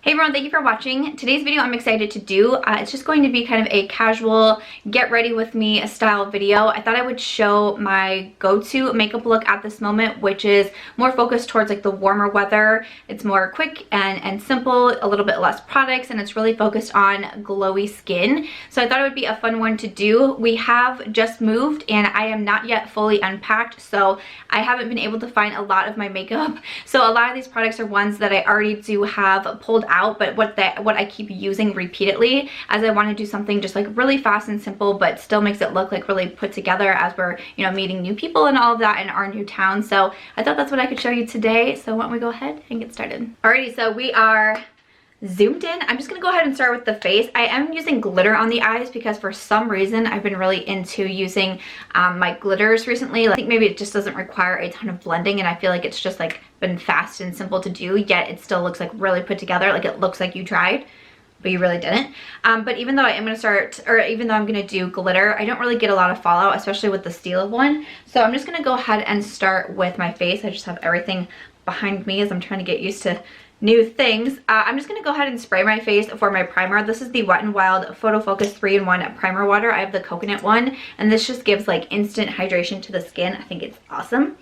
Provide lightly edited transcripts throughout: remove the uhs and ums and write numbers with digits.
Hey everyone, thank you for watching. Today's video I'm excited to do. It's just going to be kind of a casual get ready with me style video. I thought I would show my go-to makeup look at this moment, which is more focused towards like the warmer weather. It's more quick and simple, a little bit less products, and it's really focused on glowy skin. So I thought it would be a fun one to do. We have just moved and I am not yet fully unpacked, so I haven't been able to find a lot of my makeup. So a lot of these products are ones that I already do have pulled out, but what I keep using repeatedly, as I want to do something just like really fast and simple but still makes it look like really put together as we're, you know, meeting new people and all of that in our new town. So I thought that's what I could show you today. So why don't we go ahead and get started. Alrighty, so we are zoomed in. I'm just gonna go ahead and start with the face. I am using glitter on the eyes because for some reason I've been really into using my glitters recently. I think maybe it just doesn't require a ton of blending, and I feel like it's just like been fast and simple to do, yet it still looks like really put together. Like it looks like you tried, but you really didn't. But even though I am gonna start, or even though I'm gonna do glitter, I don't really get a lot of fallout, especially with the Stila one. So I'm just gonna go ahead and start with my face. I just have everything behind me as I'm trying to get used to new things. I'm just gonna go ahead and spray my face for my primer. This is the Wet n Wild Photo Focus 3-in-1 primer water. I have the coconut one, and this just gives like instant hydration to the skin. I think it's awesome.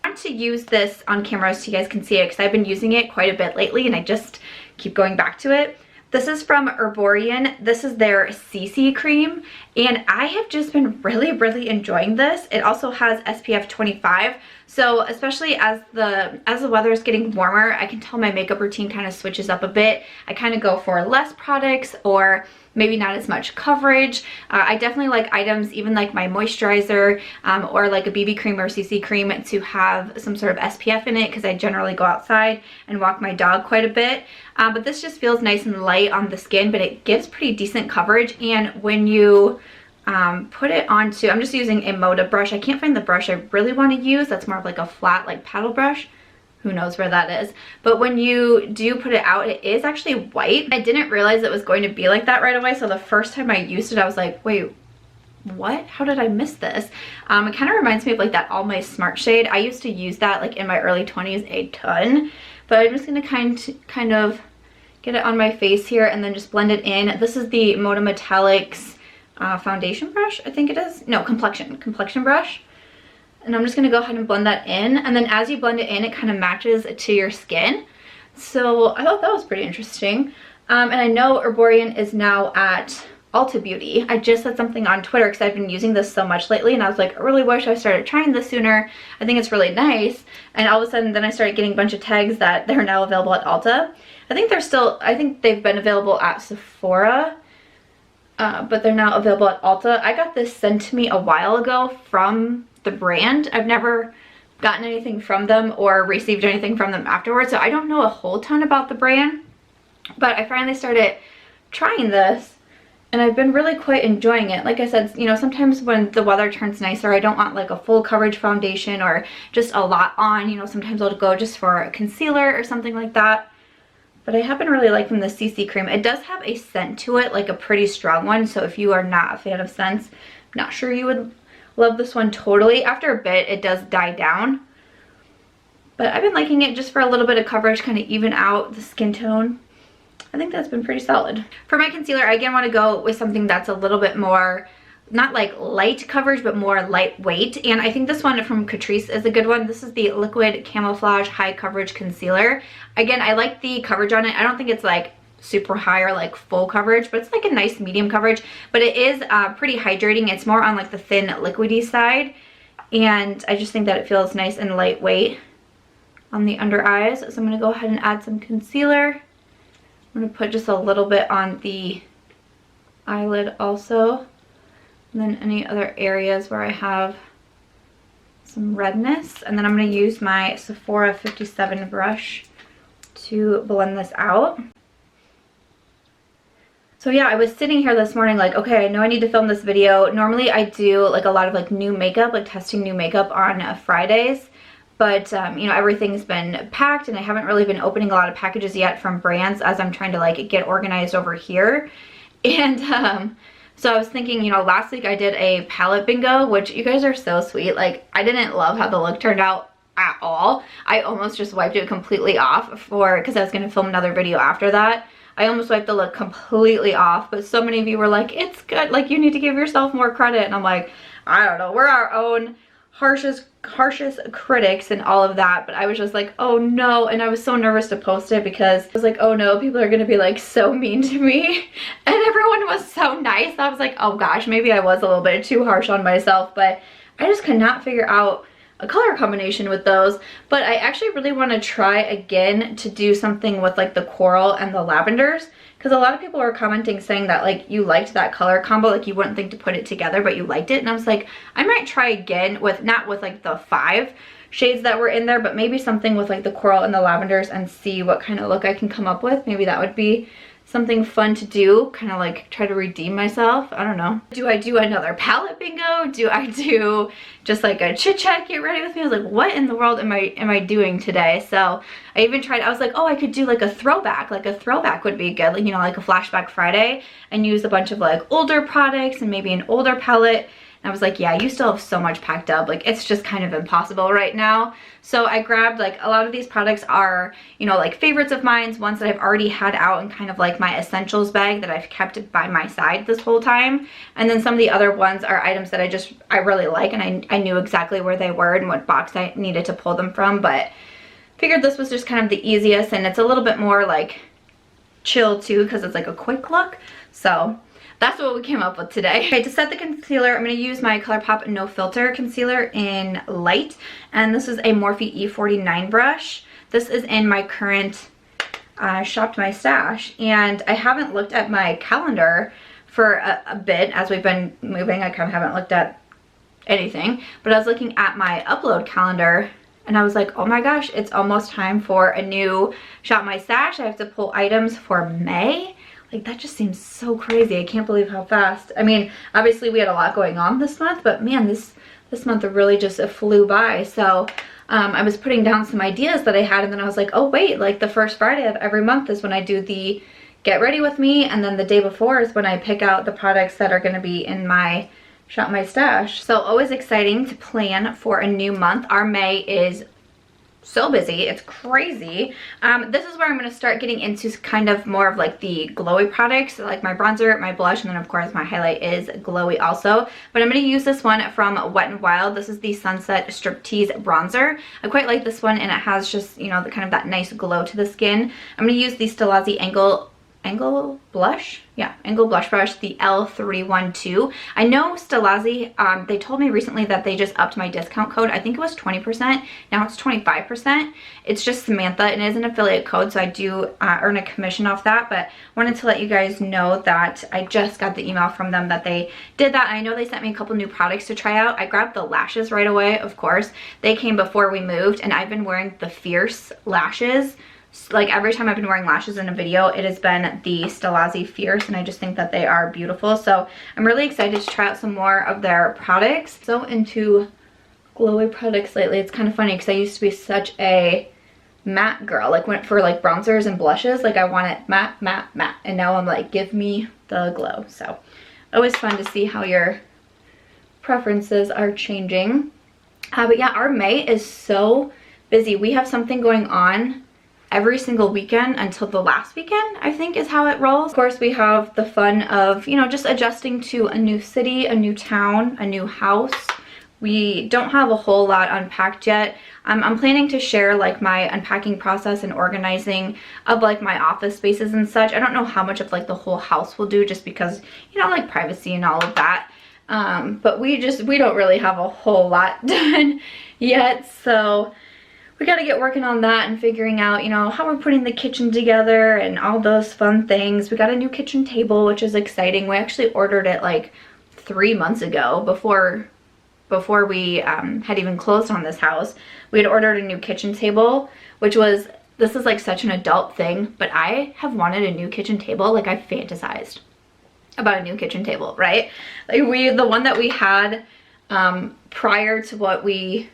I want to use this on camera so you guys can see it because I've been using it quite a bit lately and I just keep going back to it. This is from Erborian. This is their CC Creme, and I have just been really enjoying this. It also has SPF 25, so especially as the weather is getting warmer, I can tell my makeup routine kind of switches up a bit. I kind of go for less products or maybe not as much coverage. I definitely like items, even like my moisturizer or like a BB cream or CC cream, to have some sort of SPF in it because I generally go outside and walk my dog quite a bit. But this just feels nice and light on the skin, but it gives pretty decent coverage. And when you put it onto, I'm just using a Moda brush. I can't find the brush I really want to use. That's more of like a flat like paddle brush. Who knows where that is. But when you do put it out, it is actually white. I didn't realize it was going to be like that right away. So the first time I used it, I was like, wait, what? How did I miss this? It kind of reminds me of like that All My Smart shade. I used to use that like in my early 20s a ton. But I'm just gonna kind of get it on my face here and then just blend it in. This is the Moda Metallics foundation brush, I think it is. No, complexion brush. And I'm just going to go ahead and blend that in. And then as you blend it in, it kind of matches to your skin. So I thought that was pretty interesting. And I know Erborian is now at Ulta Beauty. I just said something on Twitter because I've been using this so much lately. And I was like, I really wish I started trying this sooner. I think it's really nice. And all of a sudden, then I started getting a bunch of tags that they're now available at Ulta. I think they've been available at Sephora. But they're now available at Ulta. I got this sent to me a while ago from the brand. I've never gotten anything from them or received anything from them afterwards, so I don't know a whole ton about the brand, but I finally started trying this and I've been really quite enjoying it. Like I said, you know, sometimes when the weather turns nicer, I don't want like a full coverage foundation or just a lot on, you know, sometimes I'll go just for a concealer or something like that. But I have been really liking the CC cream. It does have a scent to it, like a pretty strong one, so if you are not a fan of scents, I'm not sure you would love this one totally. After a bit, it does die down. But I've been liking it just for a little bit of coverage, kind of even out the skin tone. I think that's been pretty solid. For my concealer, I again want to go with something that's a little bit more, not like light coverage, but more lightweight. And I think this one from Catrice is a good one. This is the Liquid Camouflage High Coverage Concealer. Again, I like the coverage on it. I don't think it's like super high or like full coverage, but it's like a nice medium coverage, but it is pretty hydrating. It's more on like the thin liquidy side, and I just think that it feels nice and lightweight on the under eyes. So I'm going to go ahead and add some concealer. I'm going to put just a little bit on the eyelid also, and then any other areas where I have some redness. And then I'm going to use my Sephora 57 brush to blend this out. So yeah, I was sitting here this morning like, okay, I know I need to film this video. Normally I do like a lot of like new makeup, like testing new makeup on Fridays. But you know, everything's been packed and I haven't really been opening a lot of packages yet from brands as I'm trying to like get organized over here. And so I was thinking, you know, last week I did a palette bingo, which you guys are so sweet. Like, I didn't love how the look turned out at all. I almost just wiped it completely off because I was going to film another video after that. I almost wiped the look completely off, but so many of you were like, it's good, like you need to give yourself more credit. And I'm like, I don't know, we're our own harshest critics and all of that. But I was just like, oh no. And I was so nervous to post it because I was like, oh no, people are gonna be like so mean to me. And everyone was so nice. I was like, oh gosh, maybe I was a little bit too harsh on myself, but I just could not figure out a color combination with those. But I actually really want to try again to do something with like the coral and the lavenders, because a lot of people were commenting saying that like you liked that color combo, like you wouldn't think to put it together, but you liked it. And I was like, I might try again with, not with like the 5 shades that were in there, but maybe something with like the coral and the lavenders and see what kind of look I can come up with. Maybe that would be something fun to do, kind of like try to redeem myself. I don't know. Do I do another palette bingo? Do I do just like a chit chat, get ready with me? I was like, what in the world am I doing today? So I even tried, I was like, oh, I could do like a throwback. Like a throwback would be good, like, you know, like a flashback Friday, and use a bunch of like older products and maybe an older palette. And I was like, yeah, you still have so much packed up. Like, it's just kind of impossible right now. So I grabbed, like, a lot of these products are, you know, like favorites of mine, ones that I've already had out and kind of like my essentials bag that I've kept by my side this whole time. And then some of the other ones are items that I really like, and I knew exactly where they were and what box I needed to pull them from. But figured this was just kind of the easiest, and it's a little bit more like chill too, because it's like a quick look. So that's what we came up with today. Okay, to set the concealer, I'm going to use my Colourpop No Filter concealer in light. And this is a Morphe E49 brush. This is in my current Shopped My Stash. And I haven't looked at my calendar for a bit as we've been moving. I kind of haven't looked at anything. But I was looking at my upload calendar and I was like, oh my gosh, it's almost time for a new Shop My Stash. I have to pull items for May. Like, that just seems so crazy. I can't believe how fast. I mean, obviously we had a lot going on this month, but man, this month really just flew by. So I was putting down some ideas that I had, and then I was like, oh wait, like the first Friday of every month is when I do the Get Ready With Me, and then the day before is when I pick out the products that are going to be in my Shop My Stash. So always exciting to plan for a new month. Our May is so busy, it's crazy. This is where I'm going to start getting into kind of more of like the glowy products, like my bronzer, my blush, and then of course my highlight is glowy also. But I'm going to use this one from Wet n Wild. This is the Sunset Striptease bronzer. I quite like this one, and it has just, you know, the kind of that nice glow to the skin. I'm going to use the Stilazzi Angle Blush? Yeah, Angle Blush Brush, the L312. I know Stilazzi, they told me recently that they just upped my discount code. I think it was 20%. Now it's 25%. It's just Samantha, and it is an affiliate code, so I do earn a commission off that. But wanted to let you guys know that I just got the email from them that they did that. I know they sent me a couple new products to try out. I grabbed the lashes right away, of course. They came before we moved, and I've been wearing the Fierce lashes. Like, every time I've been wearing lashes in a video, it has been the Stilazzi Fierce, and I just think that they are beautiful. So I'm really excited to try out some more of their products. So into glowy products lately. It's kind of funny because I used to be such a matte girl. Like, went for like bronzers and blushes, like I want it matte, matte, matte, and now I'm like, give me the glow. So always fun to see how your preferences are changing. But yeah, our May is so busy. We have something going on every single weekend until the last weekend, I think is how it rolls. Of course, we have the fun of, you know, just adjusting to a new city, a new town, a new house. We don't have a whole lot unpacked yet. I'm planning to share like my unpacking process and organizing of like my office spaces and such. I don't know how much of like the whole house will do, just because, you know, like privacy and all of that. But we don't really have a whole lot done yet, so we got to get working on that and figuring out, you know, how we're putting the kitchen together and all those fun things. We got a new kitchen table, which is exciting. We actually ordered it like 3 months ago, before we had even closed on this house. We had ordered a new kitchen table, which was, this is like such an adult thing, but I have wanted a new kitchen table. Like, I fantasized about a new kitchen table, right? Like, the one that we had prior to what we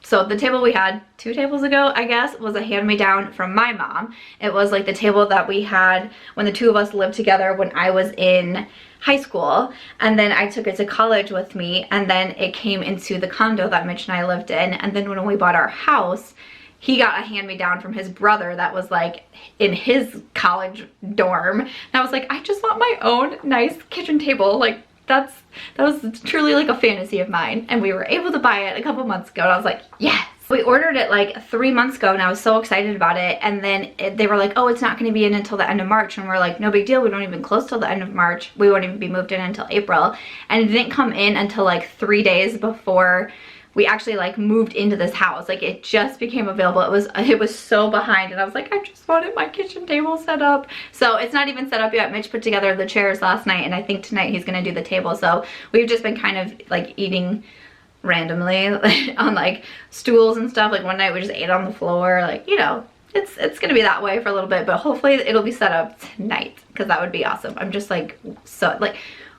So the table we had 2 tables ago, I guess, was a hand-me-down from my mom. It was like the table that we had when the 2 of us lived together when I was in high school, and then I took it to college with me, and then it came into the condo that Mitch and I lived in, and then when we bought our house, he got a hand-me-down from his brother that was like in his college dorm, and I was like, I just want my own nice kitchen table. Like that was truly like a fantasy of mine, and we were able to buy it a couple months ago, and I was like, yes. We ordered it like 3 months ago, and I was so excited about it, and then they were like, oh, it's not going to be in until the end of March, and we're like, no big deal, we don't even close till the end of March, we won't even be moved in until April, and it didn't come in until like 3 days before we actually like moved into this house. Like it just became available. It was so behind, and I was like, I just wanted my kitchen table set up. So it's not even set up yet. Mitch put together the chairs last night, and I think tonight he's gonna do the table. So we've just been kind of like eating randomly on like stools and stuff. Like one night we just ate on the floor, like, you know, it's gonna be that way for a little bit, but hopefully it'll be set up tonight, because that would be awesome. I'm just like, so like,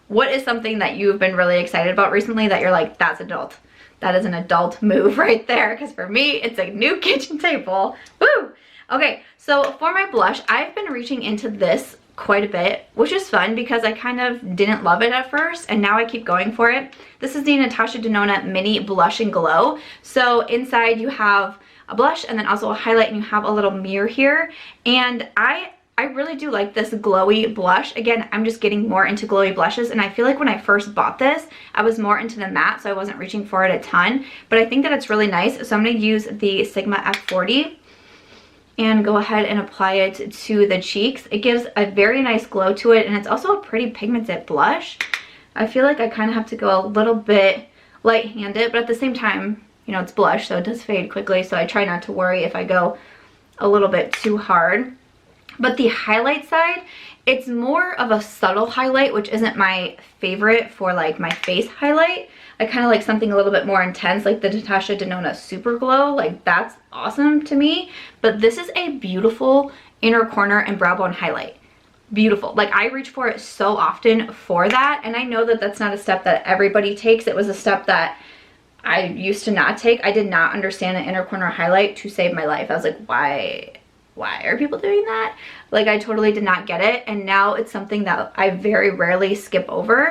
what is something that you've been really excited about recently that you're like, that's adult? That is an adult move right there, because for me, it's a new kitchen table. Woo! Okay, so for my blush, I've been reaching into this quite a bit, which is fun because I kind of didn't love it at first, and now I keep going for it. This is the Natasha Denona Mini Blush and Glow. So inside you have a blush and then also a highlight, and you have a little mirror here, and I really do like this glowy blush. Again, I'm just getting more into glowy blushes, and I feel like when I first bought this, I was more into the matte, so I wasn't reaching for it a ton, but I think that it's really nice. So I'm going to use the Sigma F40 and go ahead and apply it to the cheeks. It gives a very nice glow to it, and it's also a pretty pigmented blush. I feel like I kind of have to go a little bit light-handed, but at the same time, you know, it's blush, so it does fade quickly, so I try not to worry if I go a little bit too hard. But the highlight side, it's more of a subtle highlight, which isn't my favorite for like my face highlight. I kind of like something a little bit more intense, like the Natasha Denona Super Glow. Like that's awesome to me. But this is a beautiful inner corner and brow bone highlight. Beautiful. Like I reach for it so often for that. And I know that that's not a step that everybody takes. It was a step that I used to not take. I did not understand an inner corner highlight to save my life. I was like, why are people doing that? Like I totally did not get it, and now it's something that I very rarely skip over,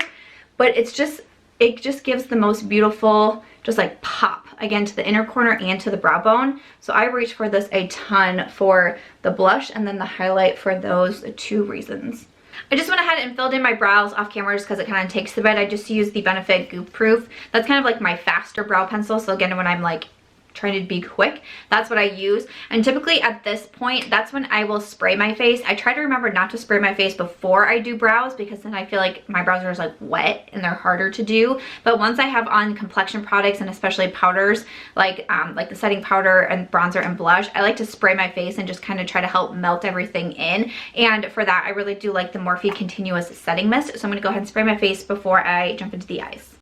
but it just gives the most beautiful just like pop again to the inner corner and to the brow bone. So I reach for this a ton for the blush and then the highlight for those 2 reasons. I just went ahead and filled in my brows off camera just because it kind of takes the bit. I just used the Benefit Goof Proof. That's kind of like my faster brow pencil, so again, when I'm like trying to be quick, that's what I use. And typically at this point, that's when I will spray my face. I try to remember not to spray my face before I do brows, because then I feel like my brows are just like wet and they're harder to do. But once I have on complexion products, and especially powders like the setting powder and bronzer and blush, I like to spray my face and just kind of try to help melt everything in. And for that, I really do like the Morphe Continuous Setting Mist. So I'm gonna go ahead and spray my face before I jump into the eyes.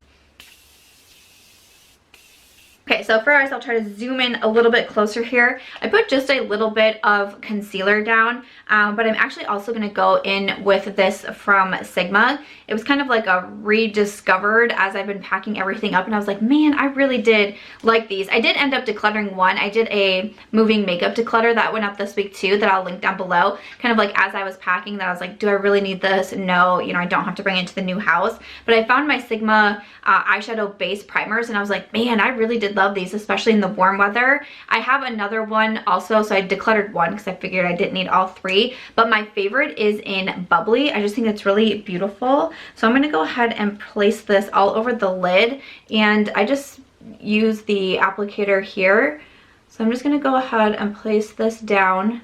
Okay, so for eyes, I'll try to zoom in a little bit closer here. I put just a little bit of concealer down, but I'm actually also going to go in with this from Sigma. It was kind of like a rediscovered as I've been packing everything up, and I was like, man, I really did like these. I did end up decluttering one. I did a moving makeup declutter that went up this week too, that I'll link down below. Kind of like as I was packing that, I was like, do I really need this? No, you know, I don't have to bring it to the new house. But I found my Sigma eyeshadow base primers, and I was like, man, I really did love these, especially in the warm weather. I have another one also, so I decluttered one because I figured I didn't need all 3, but my favorite is in Bubbly. I just think it's really beautiful. So I'm going to go ahead and place this all over the lid, and I just use the applicator here. So I'm just going to go ahead and place this down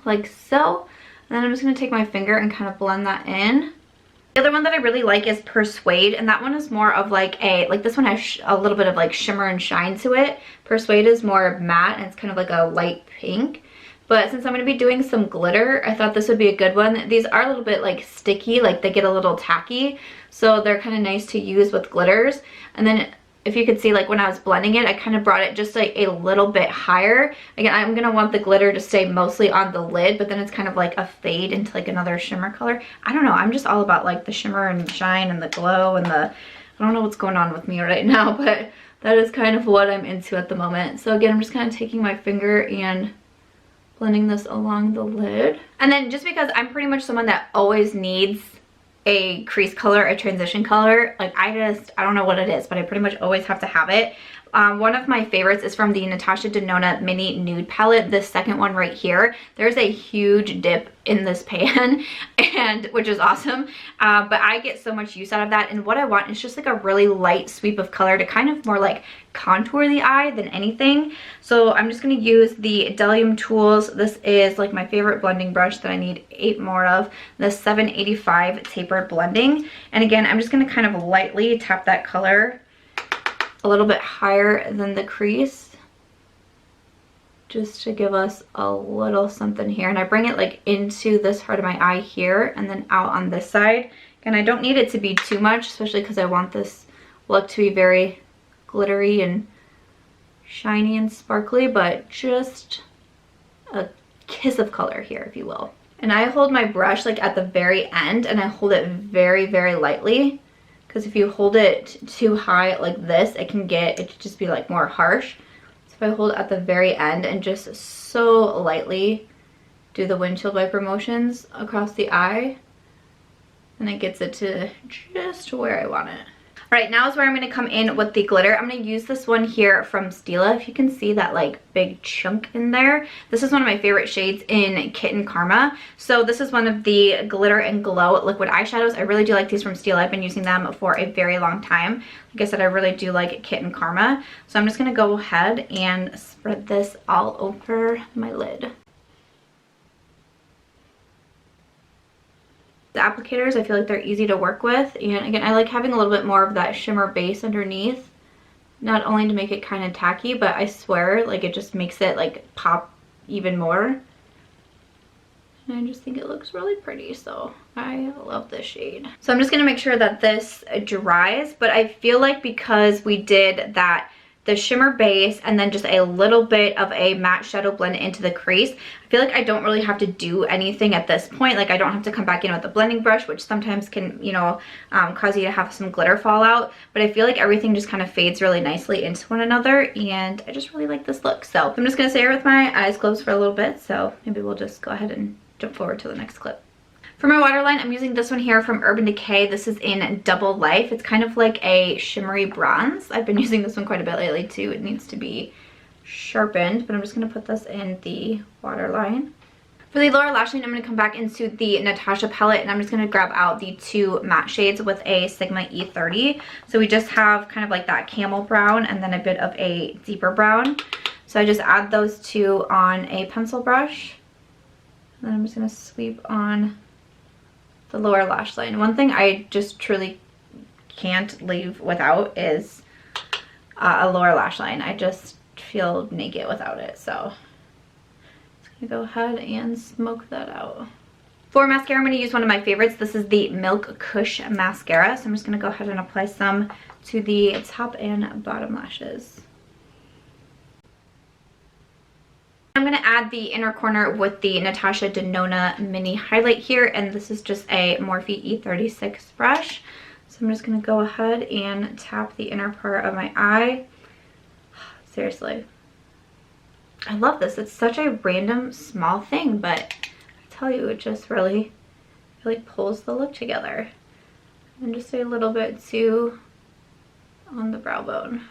like so, and then I'm just going to take my finger and kind of blend that in. The other one that I really like is Persuade, and that one is more of like this one has a little bit of like shimmer and shine to it. Persuade is more matte, and it's kind of like a light pink. But since I'm going to be doing some glitter, I thought this would be a good one. These are a little bit like sticky, like they get a little tacky, so they're kind of nice to use with glitters. And then if you could see, like when I was blending it, I kind of brought it just like a little bit higher. Again, I'm going to want the glitter to stay mostly on the lid, but then it's kind of like a fade into like another shimmer color. I don't know, I'm just all about like the shimmer and shine and the glow and the I don't know what's going on with me right now, but that is kind of what I'm into at the moment. So again, I'm just kind of taking my finger and blending this along the lid. And then just because I'm pretty much someone that always needs a crease color, a transition color, like I don't know what it is, but I pretty much always have to have it. One of my favorites is from the Natasha Denona Mini Nude Palette, this second one right here. There's a huge dip in this pan, and which is awesome, but I get so much use out of that, and what I want is just like a really light sweep of color to kind of more like contour the eye than anything. So I'm just going to use the Bdellium Tools. This is like my favorite blending brush that I need 8 more of, the 785 tapered blending. And again, I'm just going to kind of lightly tap that color a little bit higher than the crease, just to give us a little something here. And I bring it like into this part of my eye here and then out on this side. And I don't need it to be too much, especially because I want this look to be very glittery and shiny and sparkly, but just a kiss of color here, if you will. And I hold my brush like at the very end, and I hold it very, very lightly, because if you hold it too high like this, it can just be like more harsh. So if I hold it at the very end and just so lightly do the windshield wiper motions across the eye, then it gets it to just where I want it. All right, now is where I'm going to come in with the glitter. I'm going to use this one here from Stila. If you can see that like big chunk in there. This is one of my favorite shades in Kitten Karma. So this is one of the Glitter and Glow liquid eyeshadows. I really do like these from Stila. I've been using them for a very long time. Like I said, I really do like Kitten Karma. So I'm just going to go ahead and spread this all over my lid. The applicators, I feel like they're easy to work with, and again, I like having a little bit more of that shimmer base underneath, not only to make it kind of tacky, but I swear like it just makes it like pop even more, and I just think it looks really pretty, so I love this shade. So I'm just going to make sure that this dries, but I feel like because we did that, the shimmer base and then just a little bit of a matte shadow blend into the crease, I feel like I don't really have to do anything at this point. Like I don't have to come back in with a blending brush, which sometimes can, you know, cause you to have some glitter fall out. But I feel like everything just kind of fades really nicely into one another, and I just really like this look. So I'm just gonna stay here with my eyes closed for a little bit, so maybe we'll just go ahead and jump forward to the next clip. For my waterline, I'm using this one here from Urban Decay. This is in Double Life. It's kind of like a shimmery bronze. I've been using this one quite a bit lately too. It needs to be sharpened, but I'm just going to put this in the waterline. For the lower lash line, I'm going to come back into the Natasha palette, and I'm just going to grab out the 2 matte shades with a Sigma E30. So we just have kind of like that camel brown and then a bit of a deeper brown. So I just add those 2 on a pencil brush. And then I'm just going to sweep on the lower lash line. One thing I just truly can't leave without is a lower lash line. I just feel naked without it, so I'm gonna go ahead and smoke that out. For mascara, I'm going to use one of my favorites. This is the Milk Kush mascara, so I'm just going to go ahead and apply some to the top and bottom lashes. I'm going to add the inner corner with the Natasha Denona mini highlight here, and this is just a Morphe E36 brush. So I'm just going to go ahead and tap the inner part of my eye. Seriously, I love this. It's such a random small thing, but I tell you, it just really pulls the look together. And just a little bit too on the brow bone.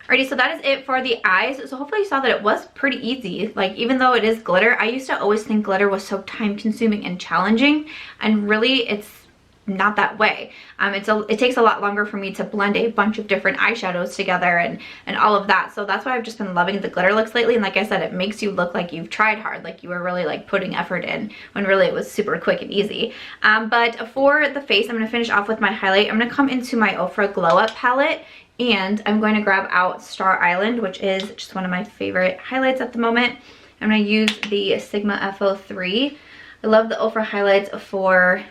Alrighty, so that is it for the eyes. So hopefully you saw that it was pretty easy. Like, even though it is glitter, I used to always think glitter was so time consuming and challenging, and really it's not that way. It takes a lot longer for me to blend a bunch of different eyeshadows together and all of that. So that's why I've just been loving the glitter looks lately. And like I said, it makes you look like you've tried hard, like you were really like putting effort in, when really it was super quick and easy. But for the face, I'm going to finish off with my highlight. I'm going to come into my Ofra Glow Up palette, and I'm going to grab out Star Island, which is just one of my favorite highlights at the moment. I'm going to use the Sigma FO3. I love the Ofra highlights for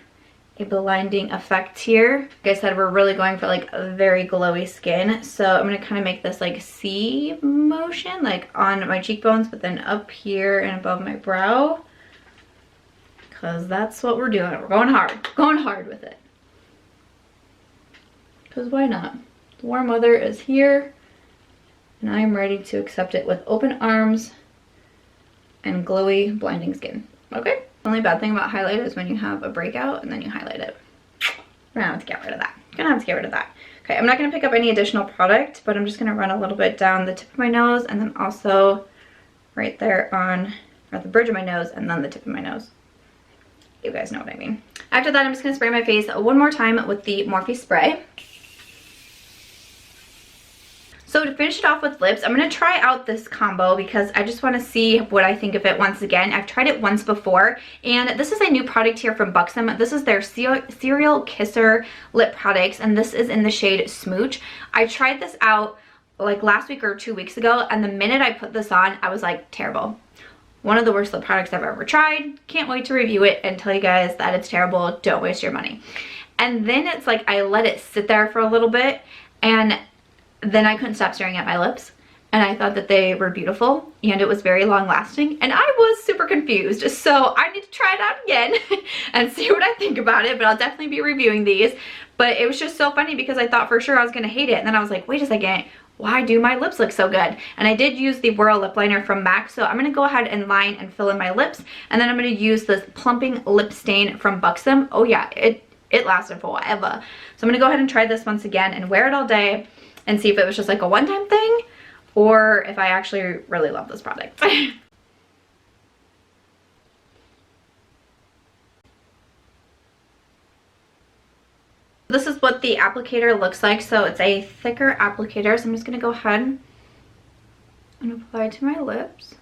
a blinding effect here. Like I said, we're really going for like a very glowy skin. So I'm going to kind of make this like C motion, like on my cheekbones, but then up here and above my brow. Because that's what we're doing. We're going hard with it. because why not? The warm weather is here, and I am ready to accept it with open arms and glowy, blinding skin. Okay? The only bad thing about highlight is when you have a breakout and then you highlight it. We're gonna have to get rid of that. Gonna have to get rid of that. Okay, I'm not gonna pick up any additional product, but I'm just gonna run a little bit down the tip of my nose and then also right there on the bridge of my nose and then the tip of my nose. You guys know what I mean. After that, I'm just gonna spray my face one more time with the Morphe Spray. So to finish it off with lips, I'm going to try out this combo because I just want to see what I think of it once again. I've tried it once before, and this is a new product here from Buxom. This is their Serial Kisser lip products, and this is in the shade Smooch. I tried this out like last week or 2 weeks ago, and the minute I put this on, I was like, terrible. One of the worst lip products I've ever tried. Can't wait to review it and tell you guys that it's terrible. Don't waste your money. And then it's like I let it sit there for a little bit, and then I couldn't stop staring at my lips, and I thought that they were beautiful and it was very long lasting, and I was super confused. So I need to try it out again and see what I think about it, but I'll definitely be reviewing these. But it was just so funny because I thought for sure I was going to hate it, and then I was like, wait a second, why do my lips look so good? And I did use the Whirl lip liner from MAC, so I'm going to go ahead and line and fill in my lips, and then I'm going to use this plumping lip stain from Buxom. Oh yeah, it lasted for forever. So I'm going to go ahead and try this once again and wear it all day and see if it was just like a one-time thing or if I actually really love this product. This is what the applicator looks like. So it's a thicker applicator. So I'm just going to go ahead and apply it to my lips.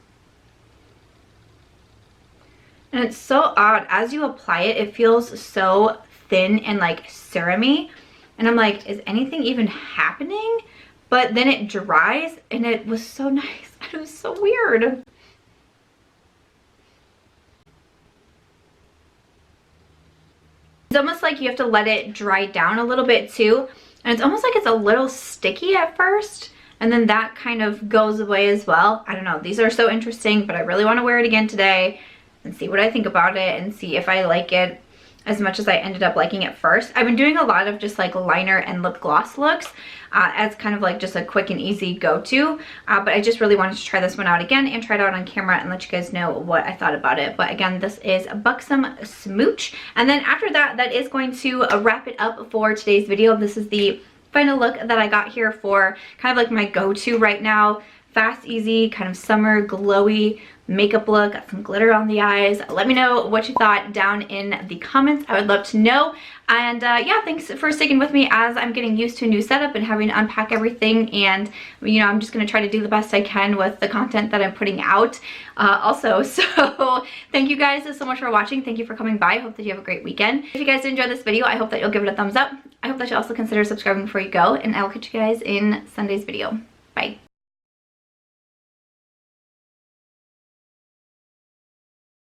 And it's so odd. As you apply it, it feels so thin and like serum-y. And I'm like, is anything even happening? But then it dries and it was so nice. It was so weird. It's almost like you have to let it dry down a little bit too. And it's almost like it's a little sticky at first, and then that kind of goes away as well. I don't know. These are so interesting, but I really want to wear it again today and see what I think about it and see if I like it as much as I ended up liking it first. I've been doing a lot of just like liner and lip gloss looks as kind of like just a quick and easy go-to, but I just really wanted to try this one out again and try it out on camera and let you guys know what I thought about it. But again, this is Buxom Smooch. And then after that, that is going to wrap it up for today's video. This is the final look that I got here for kind of like my go-to right now. Fast, easy, kind of summer glowy makeup look. Got some glitter on the eyes. Let me know what you thought down in the comments. I would love to know. And yeah, thanks for sticking with me as I'm getting used to a new setup and having to unpack everything. And you know, I'm just going to try to do the best I can with the content that I'm putting out also. So thank you guys so much for watching. Thank you for coming by. I hope that you have a great weekend. If you guys enjoyed this video, I hope that you'll give it a thumbs up. I hope that you also consider subscribing before you go, and I will catch you guys in Sunday's video. Bye.